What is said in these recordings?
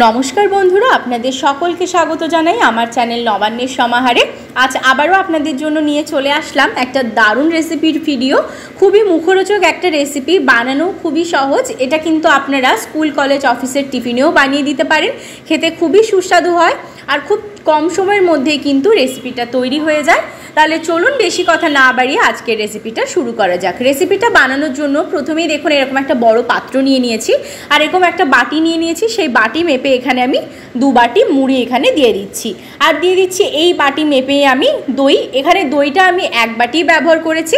নমস্কার বন্ধুরা, আপনাদের সকলকে স্বাগত জানাই আমার চ্যানেল নবান্নের সমাহারে। আজ আবারও আপনাদের জন্য নিয়ে চলে আসলাম একটা দারুণ রেসিপির ভিডিও। খুবই মুখরোচক একটা রেসিপি, বানানো খুবই সহজ। এটা কিন্তু আপনারা স্কুল কলেজ অফিসের টিফিনেও বানিয়ে দিতে পারেন, খেতে খুবই সুস্বাদু হয় আর খুব কম সময়ের মধ্যেই কিন্তু রেসিপিটা তৈরি হয়ে যায়। তাহলে চলুন বেশি কথা না বাড়িয়ে আজকের রেসিপিটা শুরু করা যাক। রেসিপিটা বানানোর জন্য প্রথমেই দেখুন এরকম একটা বড় পাত্র নিয়ে নিয়েছি আর এরকম একটা বাটি নিয়ে নিয়েছি। সেই বাটি মেপে এখানে আমি 2 বাটি মুড়ি এখানে দিয়ে দিচ্ছি আর দিয়ে দিচ্ছি এই বাটি মেপে আমি দই। এখানে দইটা আমি 1 বাটি ব্যবহার করেছি।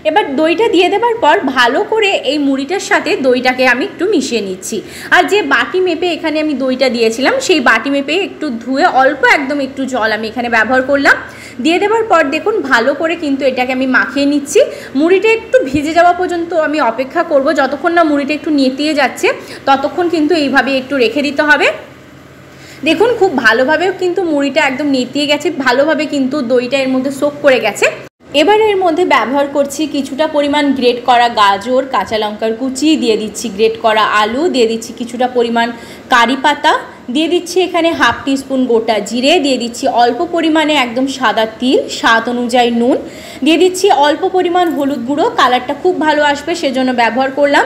এবার দইটা দিয়ে দেওয়ার পর ভালো করে এই মুড়িটার সাথে দইটাকে আমি একটু মিশিয়ে নিচ্ছি। আর যে বাটি মেপে এখানে আমি দইটা দিয়েছিলাম সেই বাটি মেপে একটু ধুয়ে অল্প একদম একটু জল আমি এখানে ব্যবহার করলাম। দিয়ে দেওয়ার পর দেখুন ভালো করে কিন্তু এটাকে আমি মাখিয়ে নিচ্ছি। মুড়িটা একটু ভিজে যাওয়া পর্যন্ত আমি অপেক্ষা করব। যতক্ষণ না মুড়িটা একটু নেতিয়ে যাচ্ছে ততক্ষণ কিন্তু এইভাবে একটু রেখে দিতে হবে। দেখুন খুব ভালোভাবেও কিন্তু মুড়িটা একদম নেতিয়ে গেছে, ভালোভাবে কিন্তু দইটা এর মধ্যে সোক করে গেছে। এবার এর মধ্যে ব্যবহার করছি কিছুটা পরিমাণ গ্রেট করা গাজর, কাঁচা লঙ্কার কুচি, দিয়ে দিচ্ছি গ্রেট করা আলু, দিয়ে দিচ্ছি কিছুটা পরিমাণ কারি পাতা, দিয়ে দিচ্ছি এখানে 1/2 টিস্পুন গোটা জিরে, দিয়ে দিচ্ছি অল্প পরিমাণে একদম সাদা তিল, স্বাদ অনুযায়ী নুন, দিয়ে দিচ্ছি অল্প পরিমাণ হলুদ গুঁড়ো, কালারটা খুব ভালো আসবে সেজন্য ব্যবহার করলাম।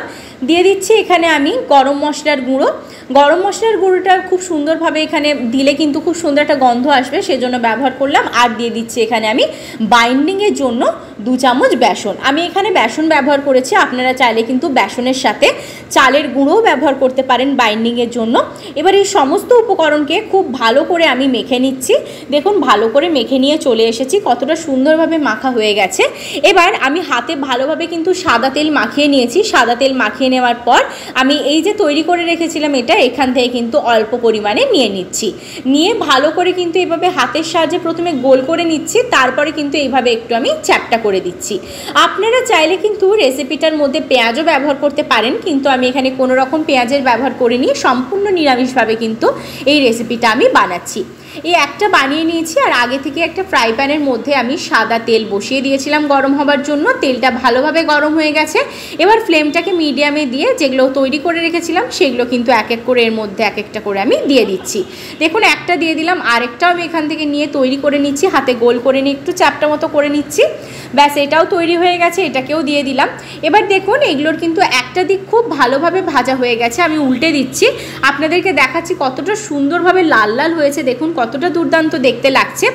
দিয়ে দিচ্ছি এখানে আমি গরম মশলার গুঁড়ো। গরম মশলার গুঁড়োটা খুব সুন্দরভাবে এখানে দিলে কিন্তু খুব সুন্দর একটা গন্ধ আসবে সেজন্য ব্যবহার করলাম। আর দিয়ে দিচ্ছি এখানে আমি বাইন্ডিংয়ের জন্য 2 চামচ বেসন। আমি এখানে বেসন ব্যবহার করেছি, আপনারা চাইলে কিন্তু বেসনের সাথে চালের গুঁড়োও ব্যবহার করতে পারেন বাইন্ডিংয়ের জন্য। এবার এই সমস্ত উপকরণকে খুব ভালো করে আমি মেখে নিচ্ছি। দেখুন ভালো করে মেখে নিয়ে চলে এসেছি, কতটা সুন্দরভাবে মাখা হয়ে গেছে। এবার আমি হাতে ভালোভাবে কিন্তু সাদা তেল মাখিয়ে নিয়েছি। সাদা তেল মাখিয়ে নেওয়ার পর আমি এই যে তৈরি করে রেখেছিলাম এটা এখান থেকে কিন্তু অল্প পরিমাণে নিয়ে নিচ্ছি। নিয়ে ভালো করে কিন্তু এইভাবে হাতের সাহায্যে প্রথমে গোল করে নিচ্ছি, তারপরে কিন্তু এইভাবে একটু আমি চ্যাপ্টা করে দিচ্ছি। আপনারা চাইলে কিন্তু রেসিপিটার মধ্যে পেঁয়াজও ব্যবহার করতে পারেন, কিন্তু আমি এখানে কোনো রকম পেঁয়াজের ব্যবহার করিনি, সম্পূর্ণ নিরামিষভাবে কিন্তু এই রেসিপিটা আমি বানাচ্ছি। এই একটা বানিয়ে নিয়েছি আর আগে থেকে একটা ফ্রাই প্যানের মধ্যে আমি সাদা তেল বসিয়ে দিয়েছিলাম গরম হবার জন্য। তেলটা ভালোভাবে গরম হয়ে গেছে। এবার ফ্লেমটাকে মিডিয়ামে দিয়ে যেগুলো তৈরি করে রেখেছিলাম সেগুলো কিন্তু এক এক করে এর মধ্যে এক একটা করে আমি দিয়ে দিচ্ছি। দেখুন একটা দিয়ে দিলাম, আরেকটাও আমি এখান থেকে নিয়ে তৈরি করে নিচ্ছি, হাতে গোল করে নিয়ে একটু চাপটা মতো করে নিচ্ছি। ব্যাস এটাও তৈরি হয়ে গেছে, এটাকেও দিয়ে দিলাম। এবার দেখুন এগুলোর কিন্তু একটা দিক খুব ভালোভাবে ভাজা হয়ে গেছে, আমি উল্টে দিচ্ছি, আপনাদেরকে দেখাচ্ছি কতটা সুন্দরভাবে লাল লাল হয়েছে। দেখুন কতটা দুর্দান্ত দেখতে লাগছে।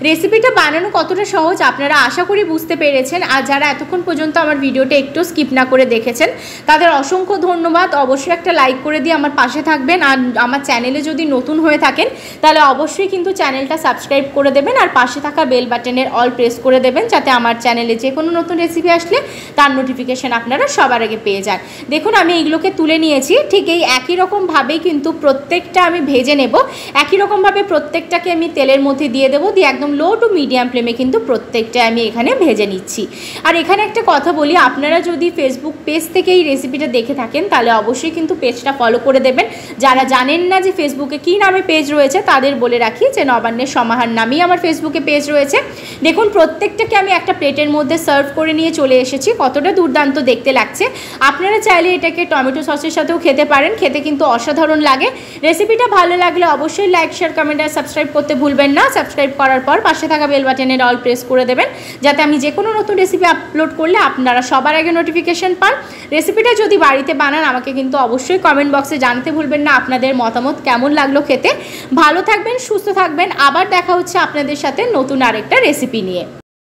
রেসিপিটা বানানো কতটা সহজ আপনারা আশা করি বুঝতে পেরেছেন। আর যারা এতক্ষণ পর্যন্ত আমার ভিডিওটা একটু স্কিপ না করে দেখেছেন তাদের অসংখ্য ধন্যবাদ। অবশ্যই একটা লাইক করে দিয়ে আমার পাশে থাকবেন। আর আমার চ্যানেলে যদি নতুন হয়ে থাকেন তাহলে অবশ্যই কিন্তু চ্যানেলটা সাবস্ক্রাইব করে দেবেন আর পাশে থাকা বেল বাটনের অল প্রেস করে দেবেন, যাতে আমার চ্যানেলে যে কোনো নতুন রেসিপি আসলে তার নোটিফিকেশান আপনারা সবার আগে পেয়ে যান। দেখুন আমি এইগুলোকে তুলে নিয়েছি, ঠিক এই একই রকমভাবেই কিন্তু প্রত্যেকটা আমি ভেজে নেব। একই রকমভাবে প্রত্যেকটাকে আমি তেলের মধ্যে দিয়ে দেবো, দিয়ে একদম লো টু মিডিয়াম ফ্লেমে কিন্তু প্রত্যেকটা আমি এখানে ভেজে নিচ্ছি। আর এখানে একটা কথা বলি, আপনারা যদি ফেসবুক পেজ থেকে এই রেসিপিটা দেখে থাকেন তাহলে অবশ্যই কিন্তু পেজটা ফলো করে দেবেন। যারা জানেন না যে ফেসবুকে কী নামে পেজ রয়েছে তাদের বলে রাখি যে নবান্নের সমাহার নামেই আমার ফেসবুকে পেজ রয়েছে। দেখুন প্রত্যেকটাকে আমি একটা প্লেটের মধ্যে সার্ভ করে নিয়ে চলে এসেছি, কতটা দুর্দান্ত দেখতে লাগছে। আপনারা চাইলে এটাকে টমেটো সসের সাথেও খেতে পারেন, খেতে কিন্তু অসাধারণ লাগে। রেসিপিটা ভালো লাগলে অবশ্যই লাইক, শেয়ার, কমেন্ট আর সাবস্ক্রাইব করতে ভুলবেন না। সাবস্ক্রাইব করার পর পাশে থাকা বেল বাটনের অল প্রেস করে দেবেন, যাতে আমি যে কোনো নতুন রেসিপি আপলোড করলে আপনারা সবার আগে নোটিফিকেশন পান। রেসিপিটা যদি বাড়িতে বানান আমাকে কিন্তু অবশ্যই কমেন্ট বক্সে জানাতে ভুলবেন না আপনাদের মতামত কেমন লাগলো খেতে। ভালো থাকবেন, সুস্থ থাকবেন, আবার দেখা হচ্ছে আপনাদের সাথে নতুন আরেকটা রেসিপি নিয়ে।